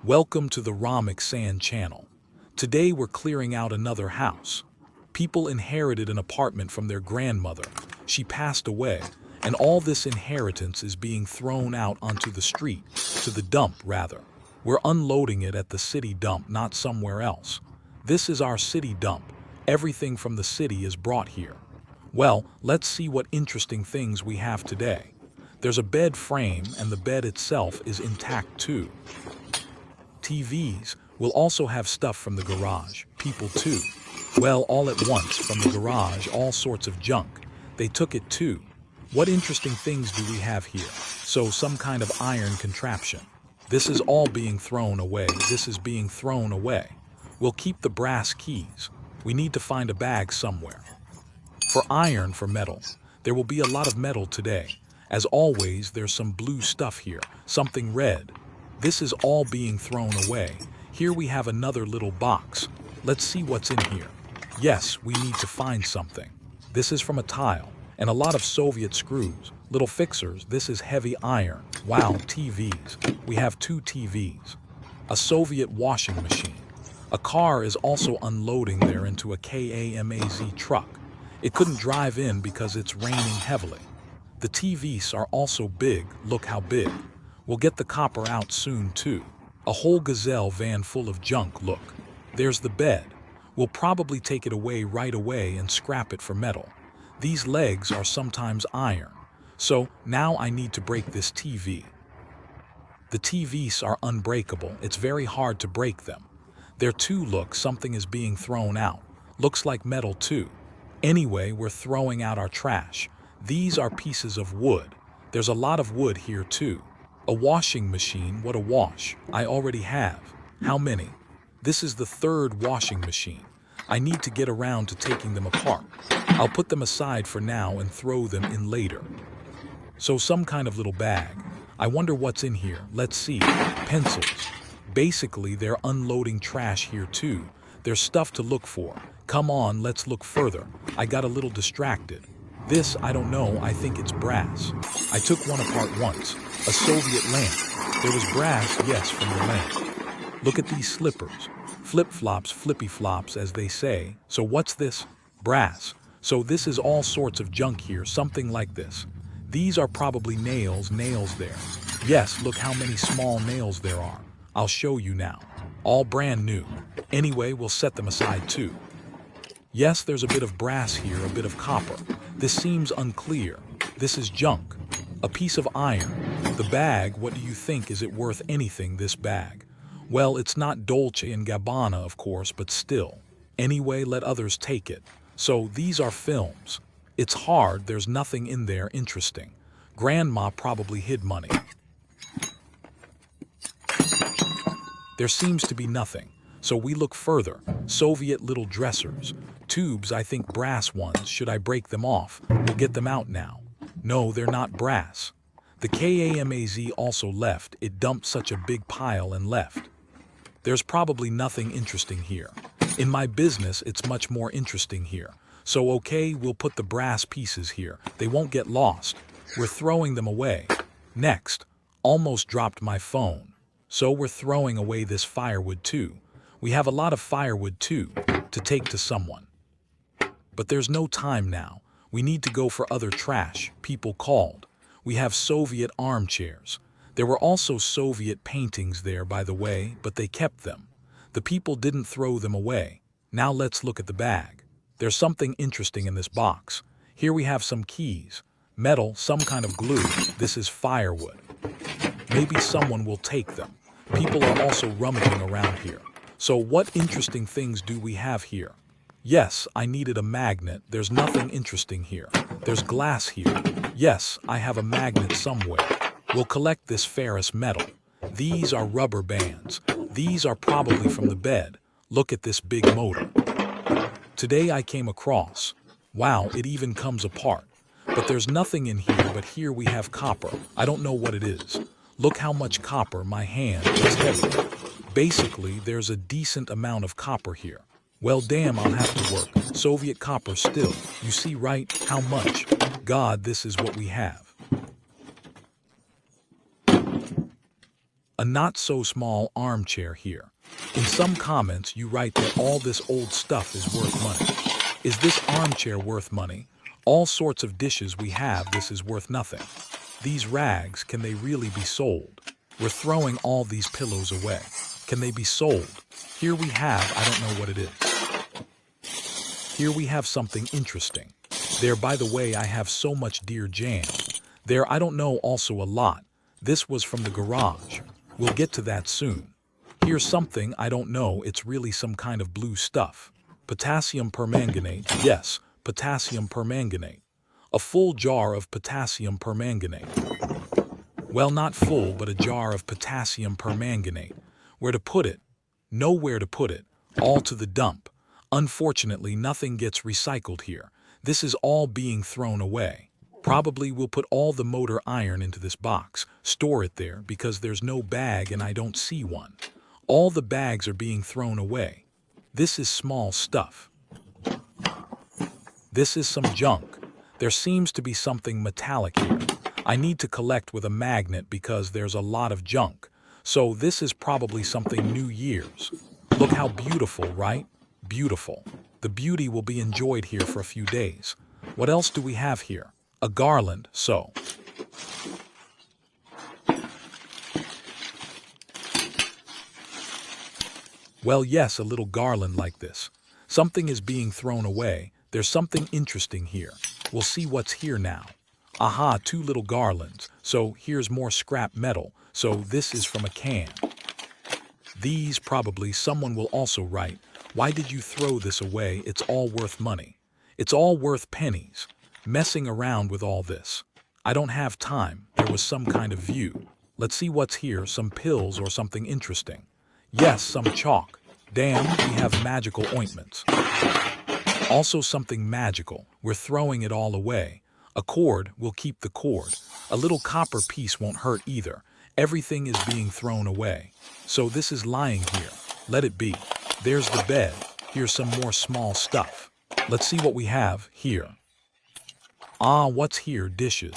Welcome to the Ramik Sand channel. Today we're clearing out another house. People inherited an apartment from their grandmother. She passed away, and all this inheritance is being thrown out onto the street, to the dump rather. We're unloading it at the city dump, not somewhere else. This is our city dump. Everything from the city is brought here. Well, let's see what interesting things we have today. There's a bed frame, and the bed itself is intact too. TVs will also have stuff from the garage, people too. Well, all at once from the garage, all sorts of junk. They took it too. What interesting things do we have here? So some kind of iron contraption. This is all being thrown away. This is being thrown away. We'll keep the brass keys. We need to find a bag somewhere. For iron, for metal. There will be a lot of metal today. As always, there's some blue stuff here, something red. This is all being thrown away. Here we have another little box. Let's see what's in here. Yes, we need to find something. This is from a tile, and a lot of Soviet screws. Little fixers, this is heavy iron. Wow, TVs. We have 2 TVs. A Soviet washing machine. A car is also unloading there into a KAMAZ truck. It couldn't drive in because it's raining heavily. The TVs are also big. Look how big. We'll get the copper out soon too. A whole gazelle van full of junk, look. There's the bed. We'll probably take it away right away and scrap it for metal. These legs are sometimes iron. So now I need to break this TV. The TVs are unbreakable. It's very hard to break them. There too, look, something is being thrown out. Looks like metal too. Anyway, we're throwing out our trash. These are pieces of wood. There's a lot of wood here too. A washing machine, what a wash. I already have. How many? This is the 3rd washing machine. I need to get around to taking them apart. I'll put them aside for now and throw them in later. So some kind of little bag. I wonder what's in here. Let's see. Pencils. Basically, they're unloading trash here too. There's stuff to look for. Come on, let's look further. I got a little distracted. This, I don't know, I think it's brass. I took one apart once. A Soviet lamp. There was brass, yes, from the lamp. Look at these slippers. Flip-flops, flippy-flops, as they say. So what's this? Brass. So this is all sorts of junk here, something like this. These are probably nails there. Yes, look how many small nails there are. I'll show you now. All brand new. Anyway, we'll set them aside too. Yes, there's a bit of brass here, a bit of copper. This seems unclear. This is junk. A piece of iron. The bag, what do you think? Is it worth anything, this bag? Well, it's not Dolce & Gabbana, of course, but still. Anyway, let others take it. So these are films. It's hard, there's nothing in there interesting. Grandma probably hid money. There seems to be nothing. So we look further. Soviet little dressers. Tubes, I think brass ones. Should I break them off? We'll get them out now. No, they're not brass. The KAMAZ also left. It dumped such a big pile and left. There's probably nothing interesting here. In my business, it's much more interesting here. So okay, we'll put the brass pieces here. They won't get lost. We're throwing them away. Next, almost dropped my phone. So we're throwing away this firewood too. We have a lot of firewood too, to take to someone. But there's no time now. We need to go for other trash. People called. We have Soviet armchairs. There were also Soviet paintings there, by the way, but they kept them. The people didn't throw them away. Now let's look at the bag. There's something interesting in this box. Here we have some keys. Metal, some kind of glue. This is firewood. Maybe someone will take them. People are also rummaging around here. So what interesting things do we have here? Yes, I needed a magnet. There's nothing interesting here. There's glass here. Yes, I have a magnet somewhere. We'll collect this ferrous metal. These are rubber bands. These are probably from the bed. Look at this big motor. Today I came across. Wow, it even comes apart. But there's nothing in here, but here we have copper. I don't know what it is. Look how much copper. My hand is heavy. Basically, there's a decent amount of copper here. Well, damn, I'll have to work. Soviet copper still. You see, right? How much? God, this is what we have. A not-so-small armchair here. In some comments, you write that all this old stuff is worth money. Is this armchair worth money? All sorts of dishes we have, this is worth nothing. These rags, can they really be sold? We're throwing all these pillows away. Can they be sold? Here we have, I don't know what it is. Here we have something interesting. There, by the way, I have so much deer jam. There, I don't know, also a lot. This was from the garage. We'll get to that soon. Here's something I don't know, it's really some kind of blue stuff. Potassium permanganate, yes, potassium permanganate. A full jar of potassium permanganate. Well, not full, but a jar of potassium permanganate. Where to put it? Nowhere to put it. All to the dump. Unfortunately, nothing gets recycled here. This is all being thrown away. Probably we'll put all the motor iron into this box, store it there, because there's no bag and I don't see one. All the bags are being thrown away. This is small stuff. This is some junk. There seems to be something metallic here. I need to collect with a magnet because there's a lot of junk. So this is probably something New Year's. Look how beautiful, right? Beautiful. The beauty will be enjoyed here for a few days. What else do we have here? A garland, so. Well, yes, a little garland like this. Something is being thrown away. There's something interesting here. We'll see what's here now. Aha, 2 little garlands. So here's more scrap metal. So this is from a can. These probably someone will also write, why did you throw this away? It's all worth money. It's all worth pennies. Messing around with all this. I don't have time. There was some kind of view. Let's see what's here, some pills or something interesting. Yes, some chalk. Damn, we have magical ointments. Also something magical. We're throwing it all away. A cord, we'll keep the cord. A little copper piece won't hurt either. Everything is being thrown away. So this is lying here. Let it be. There's the bed. Here's some more small stuff. Let's see what we have here. Ah, what's here? Dishes.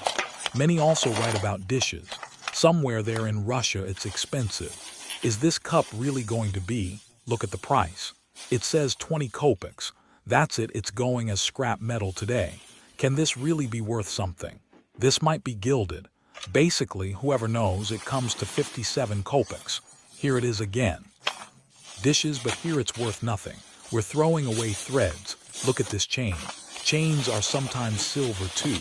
Many also write about dishes. Somewhere there in Russia it's expensive. Is this cup really going to be? Look at the price. It says 20 kopecks. That's it, it's going as scrap metal today. Can this really be worth something? This might be gilded. Basically, whoever knows, it comes to 57 kopecks. Here it is again. Dishes, but here it's worth nothing. We're throwing away threads. Look at this chain. Chains are sometimes silver too.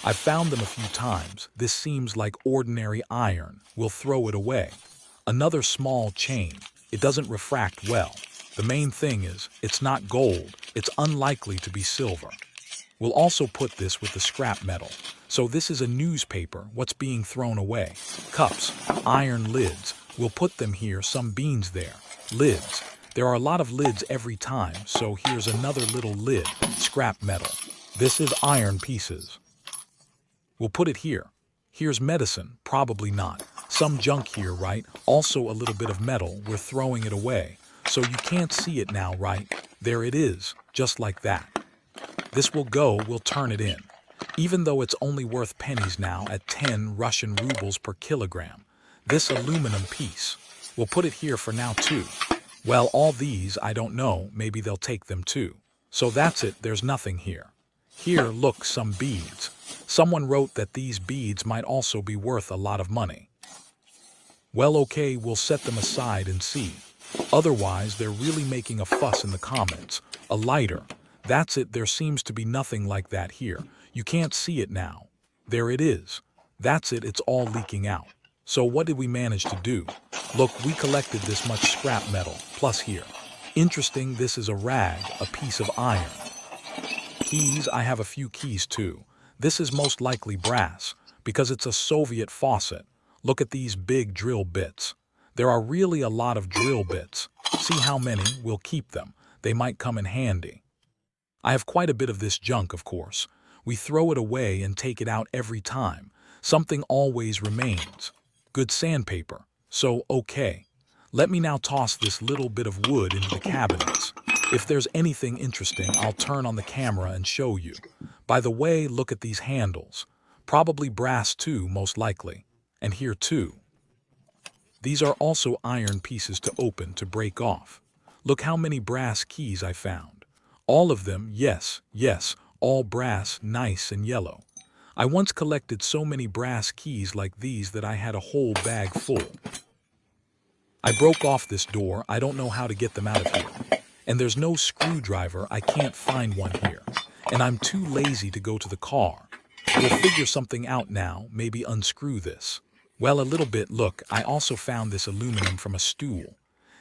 I've found them a few times. This seems like ordinary iron. We'll throw it away. Another small chain. It doesn't refract well. The main thing is, it's not gold. It's unlikely to be silver. We'll also put this with the scrap metal. So this is a newspaper, what's being thrown away. Cups, iron lids. We'll put them here, some beans there. Lids. There are a lot of lids every time, so here's another little lid, scrap metal. This is iron pieces. We'll put it here. Here's medicine, probably not. Some junk here, right? Also a little bit of metal, we're throwing it away. So you can't see it now, right? There it is, just like that. This will go, we'll turn it in. Even though it's only worth pennies now at 10 Russian rubles per kilogram. This aluminum piece. We'll put it here for now too. Well, all these, I don't know, maybe they'll take them too. So that's it, there's nothing here. Here, look, some beads. Someone wrote that these beads might also be worth a lot of money. Well, okay, we'll set them aside and see. Otherwise, they're really making a fuss in the comments. A lighter. That's it, there seems to be nothing like that here. You can't see it now. There it is. That's it, it's all leaking out. So what did we manage to do? Look, we collected this much scrap metal, plus here. Interesting, this is a rag, a piece of iron. Keys, I have a few keys too. This is most likely brass, because it's a Soviet faucet. Look at these big drill bits. There are really a lot of drill bits. See how many, we'll keep them. They might come in handy. I have quite a bit of this junk, of course. We throw it away and take it out every time. Something always remains. Good sandpaper. So, okay. Let me now toss this little bit of wood into the cabinets. If there's anything interesting, I'll turn on the camera and show you. By the way, look at these handles. Probably brass too, most likely. And here too. These are also iron pieces to open to break off. Look how many brass keys I found. All of them, yes, all brass, nice and yellow. I once collected so many brass keys like these that I had a whole bag full. I broke off this door, I don't know how to get them out of here. And there's no screwdriver, I can't find one here. And I'm too lazy to go to the car. We'll figure something out now, maybe unscrew this. Well, a little bit, look, I also found this aluminum from a stool.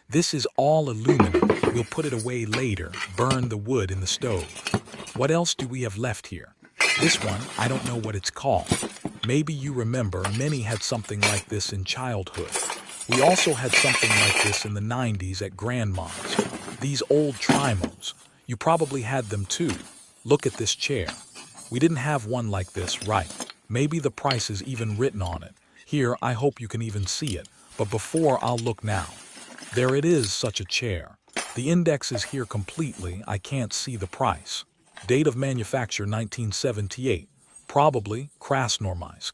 This is all aluminum, we'll put it away later, burn the wood in the stove. What else do we have left here? This one, I don't know what it's called. Maybe you remember, many had something like this in childhood. We also had something like this in the 90s at grandma's. These old Trimos. You probably had them too. Look at this chair. We didn't have one like this, right? Maybe the price is even written on it. Here, I hope you can even see it. But before, I'll look now. There it is, such a chair. The index is here completely, I can't see the price. Date of manufacture 1978. Probably Krasnoyarsk.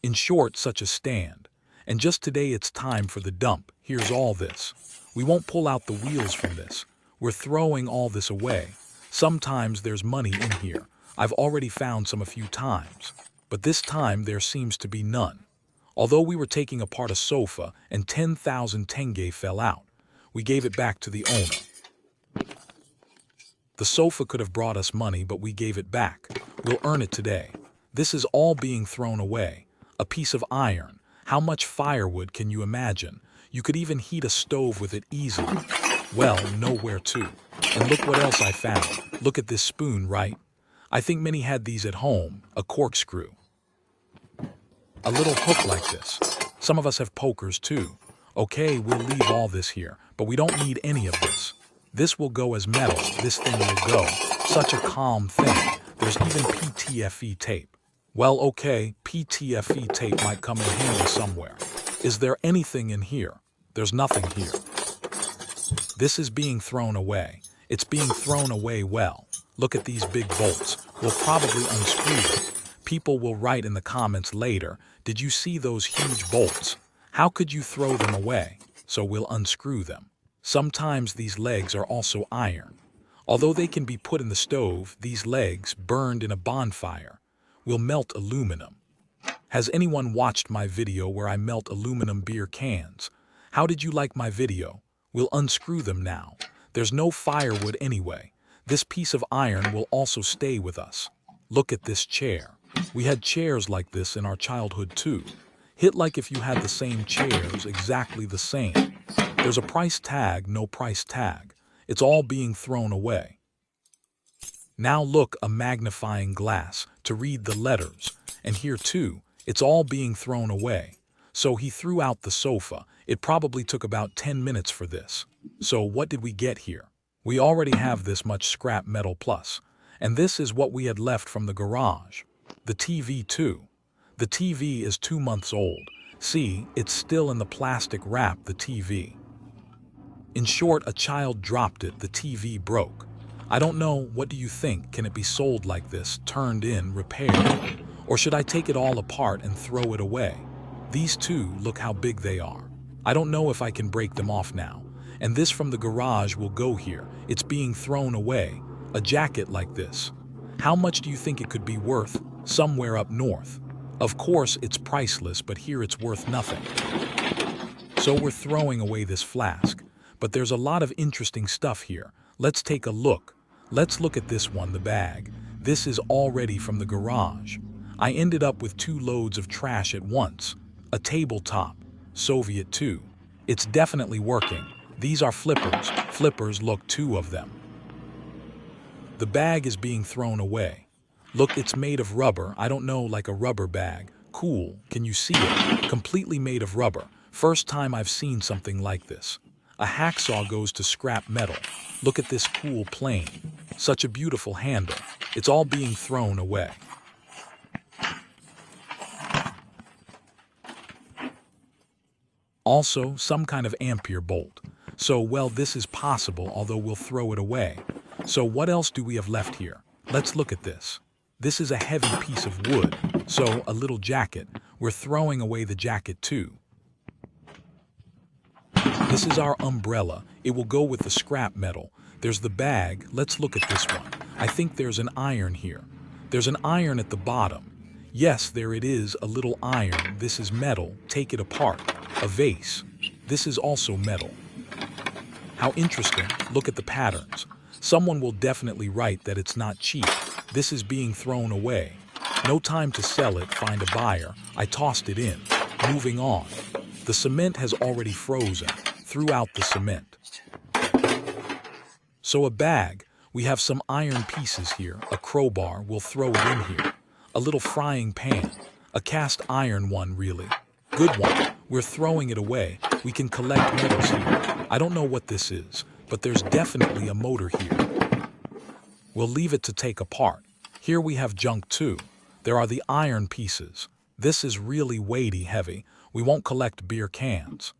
In short, such a stand. And just today it's time for the dump. Here's all this. We won't pull out the wheels from this. We're throwing all this away. Sometimes there's money in here. I've already found some a few times. But this time there seems to be none. Although we were taking apart a sofa and 10,000 tenge fell out, we gave it back to the owner. The sofa could have brought us money, but we gave it back. We'll earn it today. This is all being thrown away. A piece of iron. How much firewood can you imagine? You could even heat a stove with it easily. Well, nowhere to. And look what else I found. Look at this spoon, right? I think many had these at home, a corkscrew. A little hook like this. Some of us have pokers too. Okay, we'll leave all this here, but we don't need any of this. This will go as metal, this thing will go. Such a calm thing. There's even PTFE tape. Well, okay, PTFE tape might come in handy somewhere. Is there anything in here? There's nothing here. This is being thrown away. It's being thrown away well. Look at these big bolts. We'll probably unscrew them. People will write in the comments later, did you see those huge bolts? How could you throw them away? So we'll unscrew them. Sometimes these legs are also iron. Although they can be put in the stove, these legs, burned in a bonfire, will melt aluminum. Has anyone watched my video where I melt aluminum beer cans? How did you like my video? We'll unscrew them now. There's no firewood anyway. This piece of iron will also stay with us. Look at this chair. We had chairs like this in our childhood too. Hit like if you had the same chairs, exactly the same. There's a price tag, no price tag. It's all being thrown away. Now look, a magnifying glass to read the letters. And here too, it's all being thrown away. So he threw out the sofa. It probably took about 10 minutes for this. So what did we get here? We already have this much scrap metal plus. And this is what we had left from the garage. The TV too. The TV is 2 months old. See, it's still in the plastic wrap, the TV. In short, a child dropped it, the TV broke. I don't know, what do you think? Can it be sold like this, turned in, repaired? Or should I take it all apart and throw it away? These two, look how big they are. I don't know if I can break them off now. And this from the garage will go here. It's being thrown away. A jacket like this. How much do you think it could be worth? Somewhere up north. Of course, it's priceless, but here it's worth nothing. So we're throwing away this flask. But there's a lot of interesting stuff here. Let's take a look. Let's look at this one, the bag. This is already from the garage. I ended up with 2 loads of trash at once. A tabletop. Soviet too. It's definitely working. These are flippers. Flippers, look, 2 of them. The bag is being thrown away. Look, it's made of rubber. I don't know, like a rubber bag. Cool. Can you see it? Completely made of rubber. First time I've seen something like this. A hacksaw goes to scrap metal. Look at this cool plane. Such a beautiful handle. It's all being thrown away. Also, some kind of ampere bolt. So, well, this is possible, although we'll throw it away. So what else do we have left here? Let's look at this. This is a heavy piece of wood. So, a little jacket. We're throwing away the jacket too. This is our umbrella. It will go with the scrap metal. There's the bag. Let's look at this one. I think there's an iron here. There's an iron at the bottom. Yes, there it is, a little iron. This is metal. Take it apart. A vase. This is also metal. How interesting. Look at the patterns. Someone will definitely write that it's not cheap. This is being thrown away. No time to sell it, find a buyer. I tossed it in. Moving on. The cement has already frozen. Threw out the cement. So a bag. We have some iron pieces here. A crowbar. We'll throw it in here. A little frying pan. A cast iron one, really. Good one. We're throwing it away. We can collect metals here. I don't know what this is, but there's definitely a motor here. We'll leave it to take apart. Here we have junk too. There are the iron pieces. This is really weighty, heavy. We won't collect beer cans.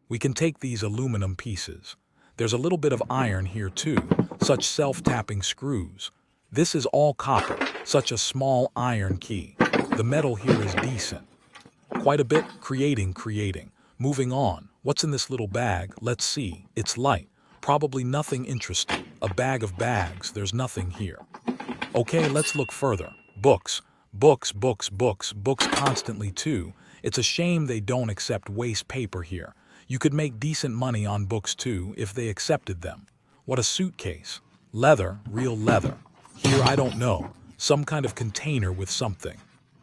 We can take these aluminum pieces. There's a little bit of iron here too, such self-tapping screws. This is all copper, such a small iron key. The metal here is decent. Quite a bit, creating. Moving on. What's in this little bag? Let's see. It's light. Probably nothing interesting. A bag of bags. There's nothing here. Okay, let's look further. Books constantly too. It's a shame they don't accept waste paper here. You could make decent money on books too if they accepted them. What a suitcase. Leather, real leather. Here I don't know. Some kind of container with something.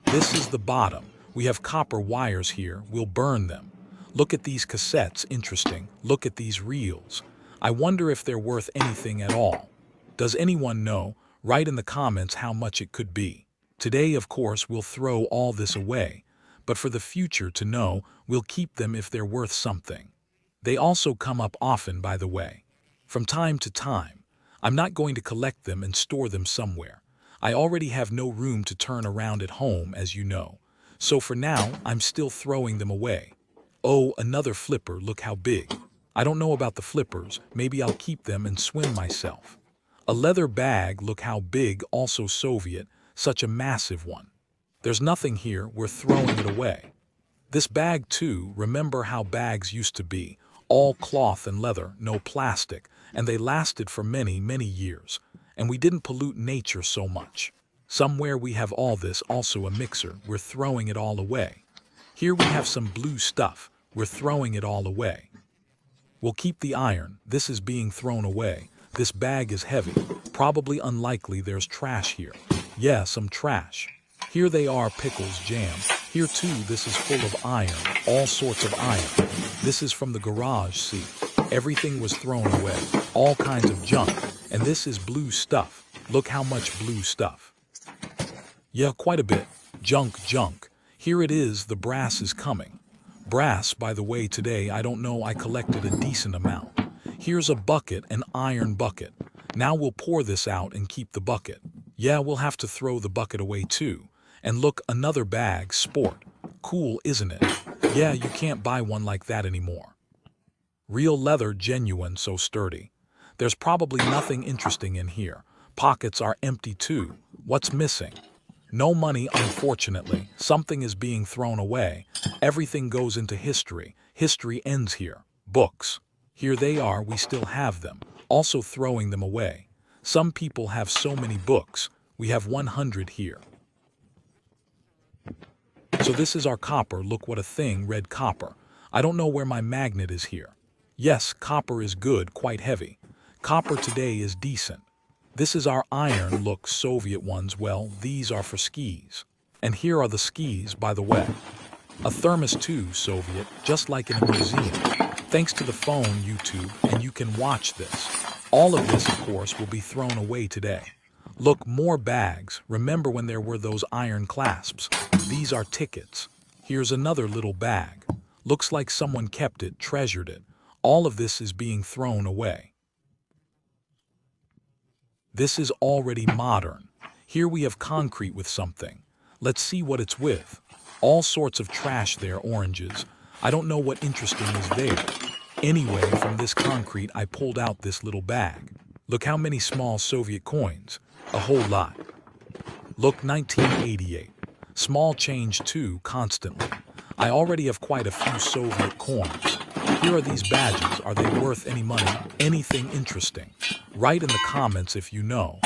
This is the bottom. We have copper wires here. We'll burn them. Look at these cassettes, interesting. Look at these reels. I wonder if they're worth anything at all. Does anyone know? Write in the comments how much it could be. Today, of course, we'll throw all this away. But for the future to know, we'll keep them if they're worth something. They also come up often, by the way. From time to time. I'm not going to collect them and store them somewhere. I already have no room to turn around at home, as you know. So for now, I'm still throwing them away. Oh, another flipper, look how big. I don't know about the flippers, maybe I'll keep them and swim myself. A leather bag, look how big, also Soviet, such a massive one. There's nothing here, we're throwing it away. This bag too, remember how bags used to be, all cloth and leather, no plastic, and they lasted for many years, and we didn't pollute nature so much. Somewhere we have all this, also a mixer, we're throwing it all away. Here we have some blue stuff, we're throwing it all away. We'll keep the iron, this is being thrown away. This bag is heavy, probably unlikely there's trash here. Yeah, some trash. Here they are, pickles, jam. Here too, this is full of iron, all sorts of iron. This is from the garage, see. Everything was thrown away, all kinds of junk. And this is blue stuff. Look how much blue stuff. Yeah, quite a bit. Junk. Here it is, the brass is coming. Brass, by the way, today, I don't know, I collected a decent amount. Here's a bucket, an iron bucket. Now we'll pour this out and keep the bucket. Yeah, we'll have to throw the bucket away too. And look, another bag, sport. Cool, isn't it? Yeah, you can't buy one like that anymore. Real leather, genuine, so sturdy. There's probably nothing interesting in here. Pockets are empty too. What's missing? No money, unfortunately. Something is being thrown away. Everything goes into history. History ends here. Books. Here they are, we still have them. Also throwing them away. Some people have so many books. We have 100 here. So this is our copper. Look what a thing, red copper. I don't know where my magnet is here. Yes, copper is good, quite heavy. Copper today is decent. This is our iron, look, Soviet ones, well, these are for skis. And here are the skis, by the way. A thermos too, Soviet, just like in a museum. Thanks to the phone, YouTube, and you can watch this. All of this, of course, will be thrown away today. Look, more bags. Remember when there were those iron clasps? These are tickets. Here's another little bag. Looks like someone kept it, treasured it. All of this is being thrown away. This is already modern. Here we have concrete with something. Let's see what it's with. All sorts of trash there, oranges. I don't know what interesting is there. Anyway, from this concrete, I pulled out this little bag. Look how many small Soviet coins. A whole lot. Look, 1988. Small change too, constantly. I already have quite a few Soviet coins. Here are these badges. Are they worth any money? Anything interesting? Write in the comments if you know.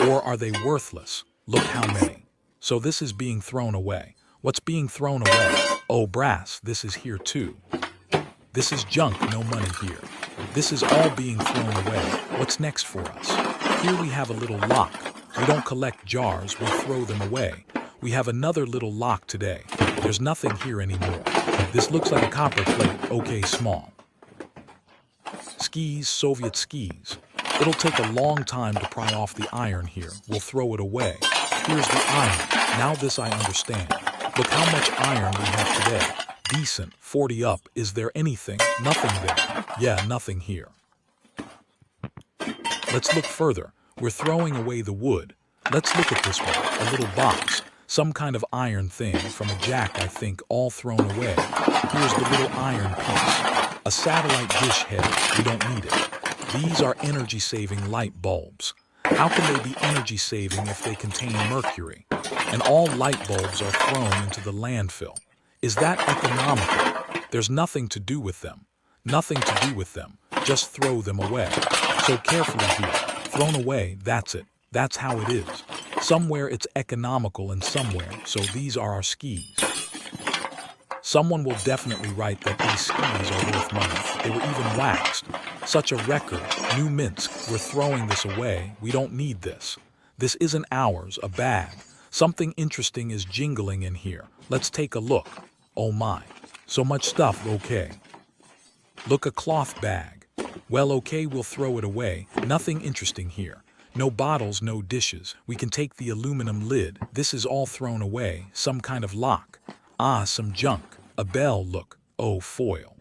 Or are they worthless? Look how many. So this is being thrown away. What's being thrown away? Oh, brass, this is here too. This is junk, no money here. This is all being thrown away. What's next for us? Here we have a little lock. We don't collect jars, we throw them away. We have another little lock today. There's nothing here anymore. This looks like a copper plate, okay, small. Skis, Soviet skis. It'll take a long time to pry off the iron here. We'll throw it away. Here's the iron. Now this I understand. Look how much iron we have today. Decent, 40 up. Is there anything? Nothing there. Yeah, nothing here. Let's look further. We're throwing away the wood. Let's look at this one. A little box. Some kind of iron thing from a jack, I think, all thrown away. Here's the little iron piece. A satellite dish head. We don't need it. These are energy-saving light bulbs. How can they be energy-saving if they contain mercury? And all light bulbs are thrown into the landfill. Is that economical? There's nothing to do with them. Nothing to do with them. Just throw them away. So carefully here. Thrown away, that's it. That's how it is. Somewhere it's economical and somewhere, so these are our skis. Someone will definitely write that these skis are worth money. They were even waxed. Such a record. New Minsk. We're throwing this away. We don't need this. This isn't ours, a bag. Something interesting is jingling in here. Let's take a look. Oh my. So much stuff, okay. Look, a cloth bag. Well, okay, we'll throw it away. Nothing interesting here. No bottles, no dishes. We can take the aluminum lid. This is all thrown away. Some kind of lock. Ah, some junk. A bell, look. Oh, foil.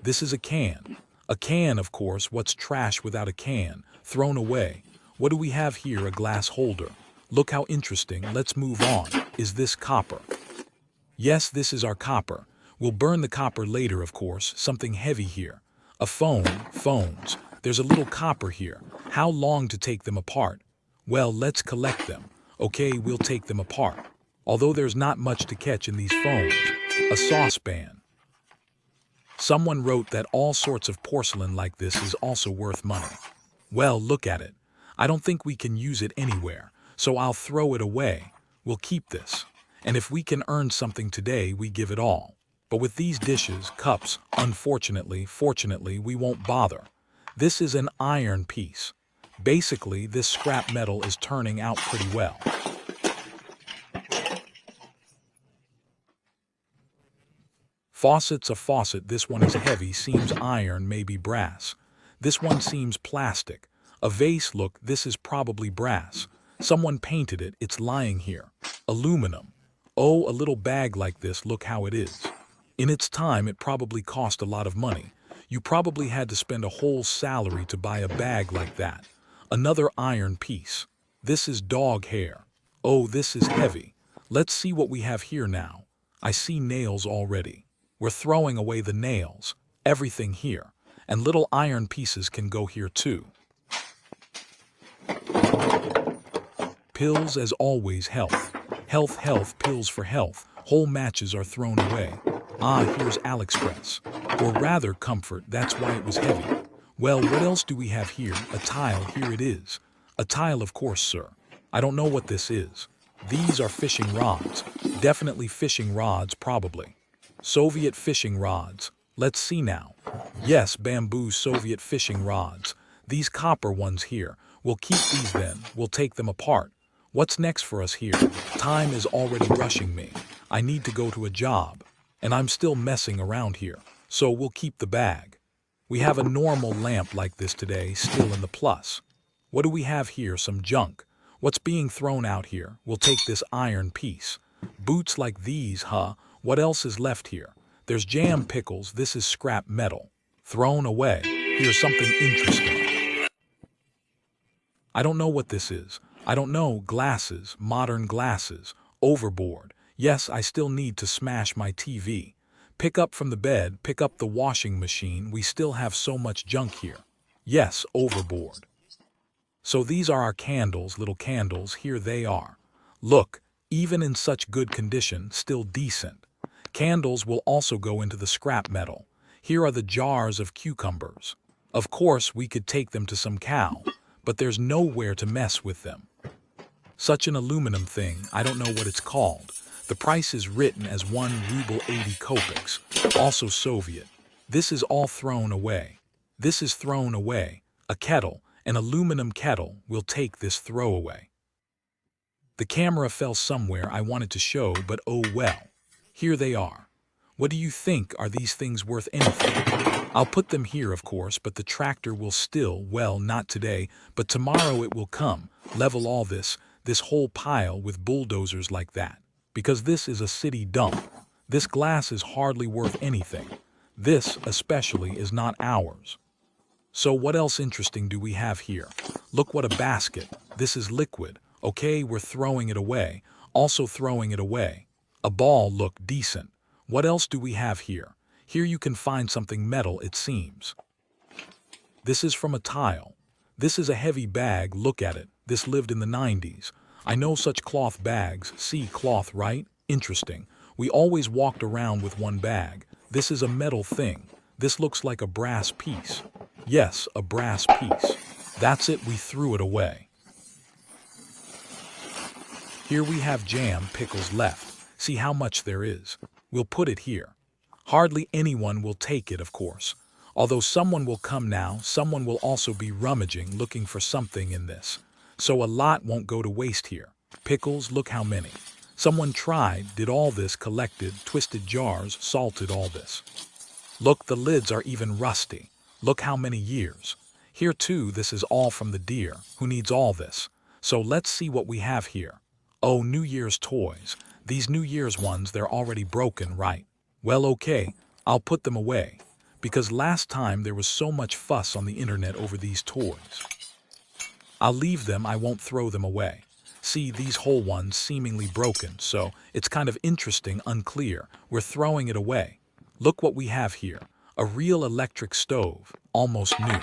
This is a can. A can, of course. What's trash without a can? Thrown away. What do we have here? A glass holder. Look how interesting. Let's move on. Is this copper? Yes, this is our copper. We'll burn the copper later, of course. Something heavy here. A phone. Phones. There's a little copper here. How long to take them apart? Well, let's collect them. Okay, we'll take them apart. Although there's not much to catch in these phones. A saucepan. Someone wrote that all sorts of porcelain like this is also worth money. Well, look at it. I don't think we can use it anywhere, so I'll throw it away. We'll keep this. And if we can earn something today, we give it all. But with these dishes, cups, fortunately, we won't bother. This is an iron piece. Basically, this scrap metal is turning out pretty well. Faucet's a faucet. This one is heavy, seems iron, maybe brass. This one seems plastic. A vase, look, this is probably brass. Someone painted it, it's lying here. Aluminum. Oh, a little bag like this, look how it is. In its time, it probably cost a lot of money. You probably had to spend a whole salary to buy a bag like that. Another iron piece. This is dog hair. Oh, this is heavy. Let's see what we have here now. I see nails already. We're throwing away the nails. Everything here. And little iron pieces can go here too. Pills, as always, health. Health, pills for health. Whole matches are thrown away. Ah, here's AliExpress. Or rather, comfort, that's why it was heavy. Well, what else do we have here? A tile, here it is. A tile, of course, sir. I don't know what this is. These are fishing rods. Definitely fishing rods, probably. Soviet fishing rods. Let's see now. Yes, bamboo Soviet fishing rods. These copper ones here. We'll keep these then. We'll take them apart. What's next for us here? Time is already rushing me. I need to go to a job. And I'm still messing around here. So we'll keep the bag. We have a normal lamp like this today, still in the plus. What do we have here? Some junk. What's being thrown out here? We'll take this iron piece. Boots like these, huh? What else is left here? There's jam pickles. This is scrap metal. Thrown away. Here's something interesting. I don't know what this is. I don't know. Glasses. Modern glasses. Overboard. Yes, I still need to smash my TV. Pick up from the bed. Pick up the washing machine. We still have so much junk here. Yes, overboard. So these are our candles, little candles. Here they are. Look, even in such good condition, still decent. Candles will also go into the scrap metal. Here are the jars of cucumbers. Of course, we could take them to some cow, but there's nowhere to mess with them. Such an aluminum thing, I don't know what it's called. The price is written as 1 ruble 80 kopecks, also Soviet. This is all thrown away. This is thrown away. A kettle, an aluminum kettle, will take this throwaway. The camera fell somewhere I wanted to show, but oh well. Here they are. What do you think? Are these things worth anything? I'll put them here, of course, but the tractor will still, well, not today, but tomorrow it will come, level all this whole pile with bulldozers like that. Because this is a city dump. This glass is hardly worth anything. This, especially, is not ours. So what else interesting do we have here? Look what a basket. This is liquid. Okay, we're throwing it away. Also throwing it away. A ball, look, decent. What else do we have here? Here you can find something metal, it seems. This is from a tile. This is a heavy bag, look at it. This lived in the 90s. I know such cloth bags. See, cloth, right? Interesting. We always walked around with one bag. This is a metal thing. This looks like a brass piece. Yes, a brass piece. That's it, we threw it away. Here we have jam, pickles left. See how much there is. We'll put it here. Hardly anyone will take it, of course. Although someone will come now, someone will also be rummaging, looking for something in this. So a lot won't go to waste here. Pickles, look how many. Someone tried, did all this, collected, twisted jars, salted all this. Look, the lids are even rusty. Look how many years. Here too, this is all from the deer, who needs all this. So let's see what we have here. Oh, New Year's toys. These New Year's ones, they're already broken, right? Well, okay, I'll put them away. Because last time there was so much fuss on the internet over these toys. I'll leave them, I won't throw them away. See, these whole ones seemingly broken, so it's kind of interesting, unclear. We're throwing it away. Look what we have here. A real electric stove, almost new.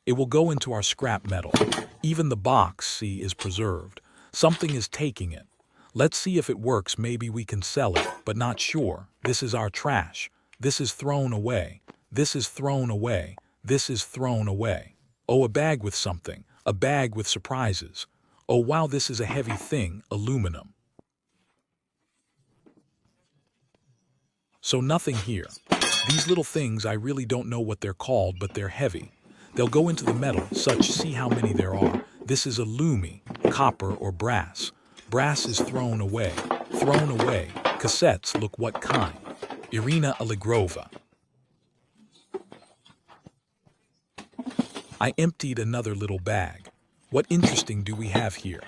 It will go into our scrap metal. Even the box, see, is preserved. Something is taking it. Let's see if it works, maybe we can sell it, but not sure. This is our trash. This is thrown away. This is thrown away. This is thrown away. Oh, a bag with something. A bag with surprises. Oh wow, this is a heavy thing, aluminum. So nothing here. These little things, I really don't know what they're called, but they're heavy. They'll go into the metal, such, see how many there are. This is alumi, copper or brass. Brass is thrown away. Thrown away. Cassettes, look what kind. Irina Allegorova. I emptied another little bag. What interesting do we have here?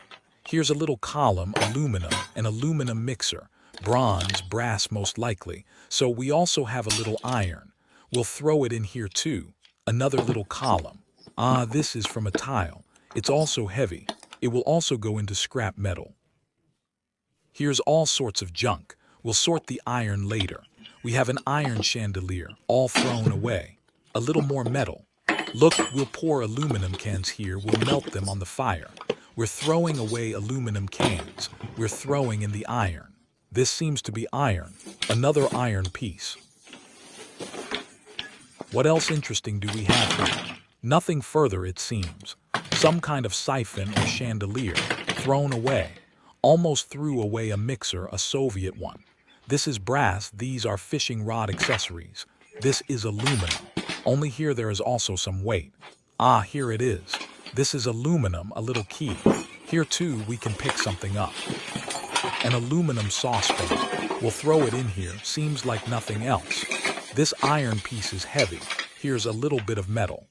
Here's a little column, aluminum, an aluminum mixer. Bronze, brass most likely. So we also have a little iron. We'll throw it in here too. Another little column. Ah, this is from a tile. It's also heavy. It will also go into scrap metal. Here's all sorts of junk. We'll sort the iron later. We have an iron chandelier, all thrown away. A little more metal. Look, we'll pour aluminum cans here. We'll melt them on the fire. We're throwing away aluminum cans. We're throwing in the iron. This seems to be iron. Another iron piece. What else interesting do we have here? Nothing further, it seems. Some kind of siphon or chandelier. Thrown away. Almost threw away a mixer, a Soviet one. This is brass. These are fishing rod accessories. This is aluminum. Only here there is also some weight. Ah, here it is. This is aluminum, a little key. Here too we can pick something up. An aluminum saucepan. We'll throw it in here, seems like nothing else. This iron piece is heavy. Here's a little bit of metal.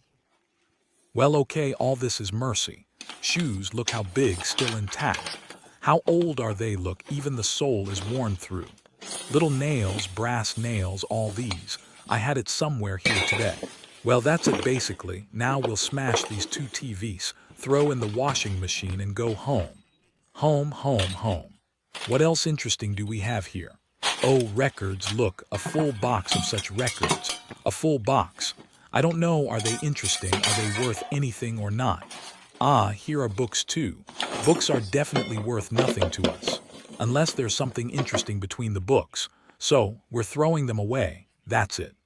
Well, okay, all this is mercy. Shoes, look how big, still intact. How old are they? Look, even the sole is worn through. Little nails, brass nails, all these. I had it somewhere here today. Well, that's it basically. Now we'll smash these 2 TVs, throw in the washing machine and go home. Home, home, home. What else interesting do we have here? Oh, records, look, a full box of such records. A full box. I don't know, are they interesting? Are they worth anything or not? Ah, here are books too. Books are definitely worth nothing to us. Unless there's something interesting between the books. So, we're throwing them away. That's it.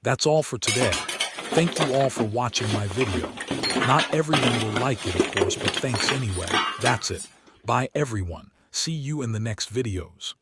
That's all for today. Thank you all for watching my video. Not everyone will like it, of course, but thanks anyway. That's it. Bye everyone. See you in the next videos.